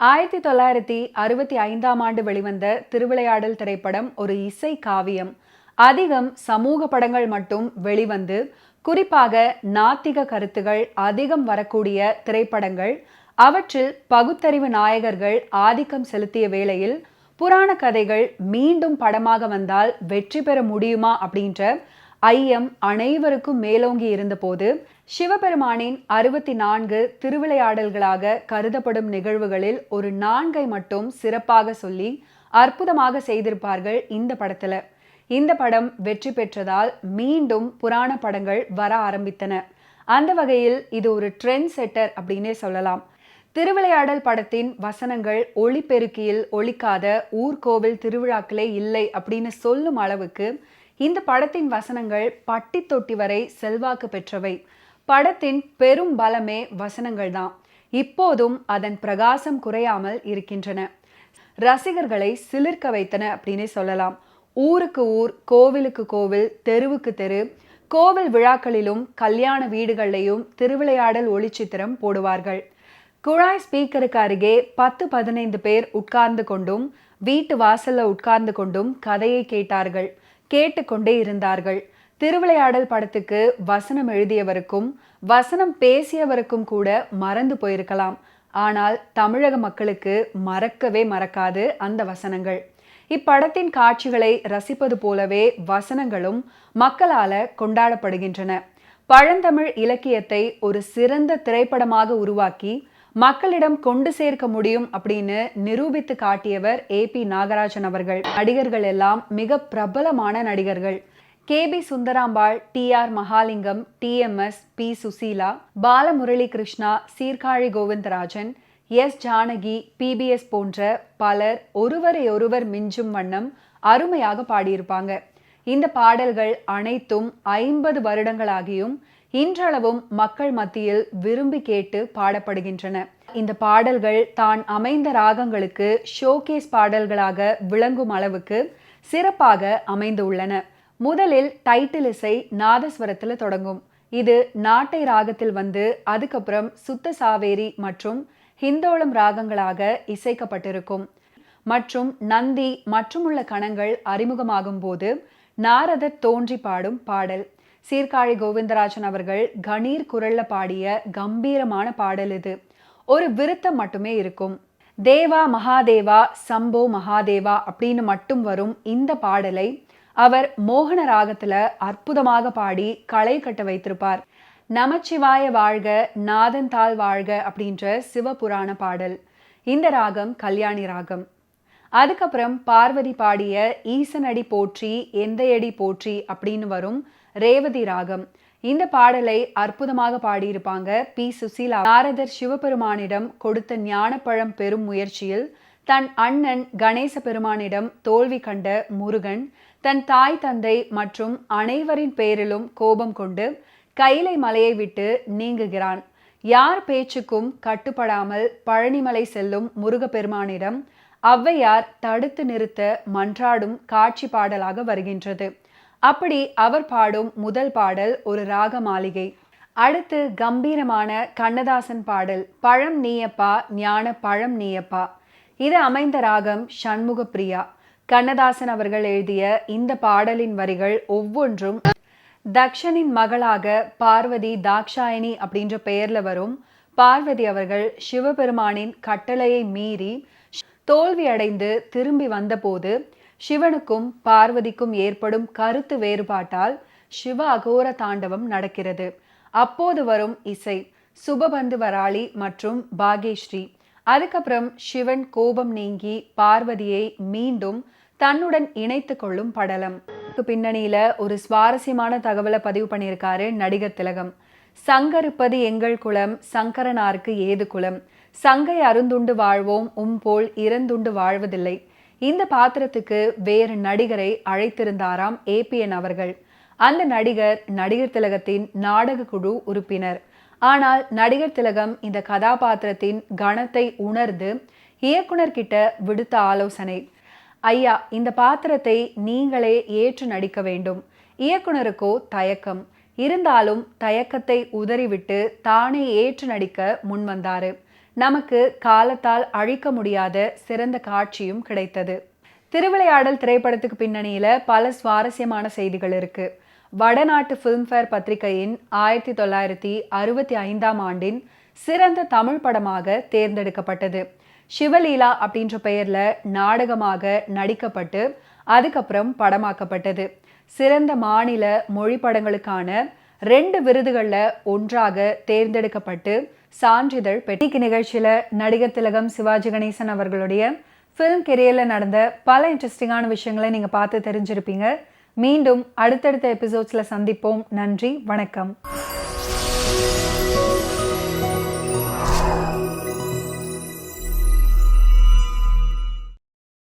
1965 வெளிவந்த திருவிளையாடல் திரைப்படம் ஒரு இசை காவியம். அதிகம் சமூக படங்கள் மட்டும் வெளிவந்து, குறிப்பாக நாத்திக கருத்துகள் அதிகம் வரக்கூடிய திரைப்படங்கள், அவற்றில் பகுத்தறிவு நாயகர்கள் ஆதிக்கம் செலுத்திய வேளையில் புராண கதைகள் மீண்டும் படமாக வந்தால் வெற்றி பெற முடியுமா அப்படின்ற ஐயம் அனைவருக்கும் மேலோங்கி இருந்தபோது, சிவபெருமானின் 64 திருவிளையாடல்களாக கருதப்படும் நிகழ்வுகளில் ஒரு 4ஐ மட்டும் சிறப்பாக சொல்லி அற்புதமாக செய்திருப்பார்கள் இந்த படத்துல. இந்த படம் வெற்றி பெற்றதால் மீண்டும் புராண படங்கள் வர ஆரம்பித்தன. அந்த வகையில் இது ஒரு ட்ரெண்ட் செட்டர் அப்படின்னே சொல்லலாம். திருவிளையாடல் படத்தின் வசனங்கள் ஒளிபெருக்கியில் ஒலிக்காத ஊர்கோவில் திருவிழாக்களே இல்லை அப்படின்னு சொல்லும் அளவுக்கு இந்த படத்தின் வசனங்கள் பட்டி தொட்டி வரை செல்வாக்கு பெற்றவை. படத்தின் பெரும் பலமே வசனங்கள் தான். இப்போதும் அதன் பிரகாசம் குறையாமல் இருக்கின்றன. ரசிகர்களை சிலிர்க்க வைத்தன அப்படின்னே சொல்லலாம். ஊருக்கு ஊர், கோவிலுக்கு கோவில், தெருவுக்கு தெரு, கோவில் விழாக்களிலும் கல்யாண வீடுகளிலையும் திருவிளையாடல் ஒளிச்சித்திரம் போடுவார்கள். குழாய் ஸ்பீக்கருக்கு அருகே 10-15 பேர் உட்கார்ந்து கொண்டும் வீட்டு வாசல்ல உட்கார்ந்து கொண்டும் கதையை கேட்டார்கள், கேட்டுக்கொண்டே இருந்தார்கள். திருவிளையாடல் படத்துக்கு வசனம் எழுதியவருக்கும் வசனம் பேசியவருக்கும் கூட மறந்து போயிருக்கலாம். ஆனால் தமிழக மக்களுக்கு மறக்கவே மறக்காது அந்த வசனங்கள். இப்படத்தின் காட்சிகளை ரசிப்பது போலவே வசனங்களும் மக்களால கொண்டாடப்படுகின்றன. பழந்தமிழ் இலக்கியத்தை ஒரு சிறந்த திரைப்படமாக உருவாக்கி மக்களிடம் கொண்டு சேர்க்க முடியும் அப்படின்னு நிரூபித்து காட்டியவர் ஏபி நாகராஜன் அவர்கள். நடிகர்கள் எல்லாம் மிக பிரபலமான நடிகர்கள். KB Sundarambal, TR Mahalingam, TMS, P Susheela, Balamurali Krishna, Sirkazhi Govindarajan, S Janaki, PBS போன்ற பலர் ஒருவரையொருவர் மிஞ்சும் வண்ணம் அருமையாக பாடியிருப்பாங்க. இந்த பாடல்கள் அனைத்தும் 50 வருடங்களாகியும் இன்றளவும் மக்கள் மத்தியில் விரும்பி கேட்டு பாடப்படுகின்றன. இந்த பாடல்கள் தான் அமைந்த ராகங்களுக்கு ஷோகேஸ் பாடல்களாக விளங்கும் அளவுக்கு சிறப்பாக அமைந்துள்ளன. முதலில் டைட்டில் இசை நாதஸ்வரத்தில் தொடங்கும். இது நாட்டை ராகத்தில் வந்து அதுக்கப்புறம் சுத்த சாவேரி மற்றும் ஹிந்தோளம் ராகங்களாக இசைக்கப்பட்டிருக்கும். மற்றும் நந்தி மற்றும் உள்ள கணங்கள் அறிமுகமாகும் போது நாரதர் தோன்றி பாடும் பாடல். சீர்காழி கோவிந்தராஜன் அவர்கள் கணீர் குரல்ல பாடிய கம்பீரமான பாடல் இது. ஒரு விருத்தம் மட்டுமே இருக்கும். தேவா மகாதேவா சம்போ மகாதேவா அப்படின்னு மட்டும் வரும் இந்த பாடலை அவர் மோகன ராகத்துல அற்புதமாக பாடி களை கட்ட வைத்திருப்பார். நமச்சிவாய வாழ்க நாதன் தாள் வாழ்க அப்படின்ற சிவபுராண பாடல். இந்த ராகம் கல்யாணி ராகம். அதுக்கப்புறம் பார்வதி பாடிய ஈசனடி போற்றி எந்தையடி போற்றி அப்படின்னு வரும் ரேவதி ராகம். இந்த பாடலை அற்புதமாக பாடியிருப்பாங்க P சுசீலா. நாரதர் சிவபெருமானிடம் கொடுத்த ஞானப்பழம் பெறும் முயற்சியில் தன் அண்ணன் கணேச பெருமானிடம் தோல்வி கண்ட முருகன் தன் தாய் தந்தை மற்றும் அனைவரின் பேரிலும் கோபம் கொண்டு கைலை மலையை விட்டு நீங்குகிறான். யார் பேச்சுக்கும் கட்டுப்படாமல் பழனிமலை செல்லும் முருகப்பெருமானிடம் ஔவையார் தடுத்து நிறுத்த மன்றாடும் காட்சி பாடலாக வருகின்றது. அப்படி அவர் பாடும் முதல் பாடல் ஒரு ராக மாளிகை. அடுத்து கம்பீரமான கண்ணதாசன் பாடல் பழம் நீயப்பா ஞான பழம் நீயப்பா. இது அமைந்த ராகம் சண்முக பிரியா. கண்ணதாசன் அவர்கள் எழுதிய இந்த பாடலின் வரிகள் ஒவ்வொன்றும் தக்ஷனின் மகளாக பார்வதி தாக்ஷாயணி அப்படின்ற பெயர்ல வரும். பார்வதி அவர்கள் சிவபெருமானின் கட்டளையை மீறி தோல்வி அடைந்து திரும்பி வந்தபோது சிவனுக்கும் பார்வதிக்கும் ஏற்படும் கருத்து வேறுபாட்டால் சிவ அகோர தாண்டவம் நடக்கிறது. அப்போது வரும் இசை சுபபந்து வராளி மற்றும் பாகேஸ்ரீ. அதுக்கப்புறம் சிவன் கோபம் நீங்கி பார்வதியை மீண்டும் தன்னுடன் இணைத்து கொள்ளும் படலம். பின்னணியில ஒரு சுவாரஸ்யமான தகவலை பதிவு பண்ணியிருக்காரு நடிகர் திலகம். சங்கருப்பது எங்கள் குலம், சங்கரனாருக்கு ஏது குலம், சங்கை அருந்துண்டு வாழ்வோம் போல் இறந்துண்டு வாழ்வதில்லை. இந்த பாத்திரத்துக்கு வேறு நடிகரை அழைத்திருந்தாராம் APN அவர்கள். அந்த நடிகர் நடிகர் திலகத்தின் நாடக குழு உறுப்பினர். ஆனால் நடிகர் திலகம் இந்த கதாபாத்திரத்தின் கணத்தை உணர்ந்து இயக்குனர் கிட்ட விடுத்த ஆலோசனை, ஐயா இந்த பாத்திரத்தை நீங்களே ஏற்று நடிக்க வேண்டும். இயக்குனருக்கோ தயக்கம். இருந்தாலும் தயக்கத்தை உதறிவிட்டு தானே ஏற்று நடிக்க முன்வந்தாரு. நமக்கு காலத்தால் அழிக்க முடியாத சிறந்த காட்சியும் கிடைத்தது. திருவிளையாடல் திரைப்படத்துக்கு பின்னணியில பல சுவாரஸ்யமான செய்திகள் இருக்கு. வடநாட்டு ஃபிலிம்ஃபேர் பத்திரிகையின் 1965ஆம் ஆண்டின் சிறந்த தமிழ் படமாக தேர்ந்தெடுக்கப்பட்டது. சிவலீலா அப்படின்ற பெயர்ல நாடகமாக நடிக்கப்பட்டு அதுக்கப்புறம் படமாக்கப்பட்டது. சிறந்த மாநில மொழி படங்களுக்கான 2 விருதுகள்ல ஒன்றாக தேர்ந்தெடுக்கப்பட்டு சான்றிதழ் பெற்ற நிகழ்ச்சியில நடிகர் திலகம் சிவாஜி கணேசன் அவர்களுடைய ஃபிலிம் கெரியர்ல நடந்த பல இன்ட்ரெஸ்டிங்கான விஷயங்களை நீங்க பார்த்து தெரிஞ்சிருப்பீங்க. மீண்டும் அடுத்தடுத்த எபிசோட்ஸ்ல சந்திப்போம். நன்றி, வணக்கம்.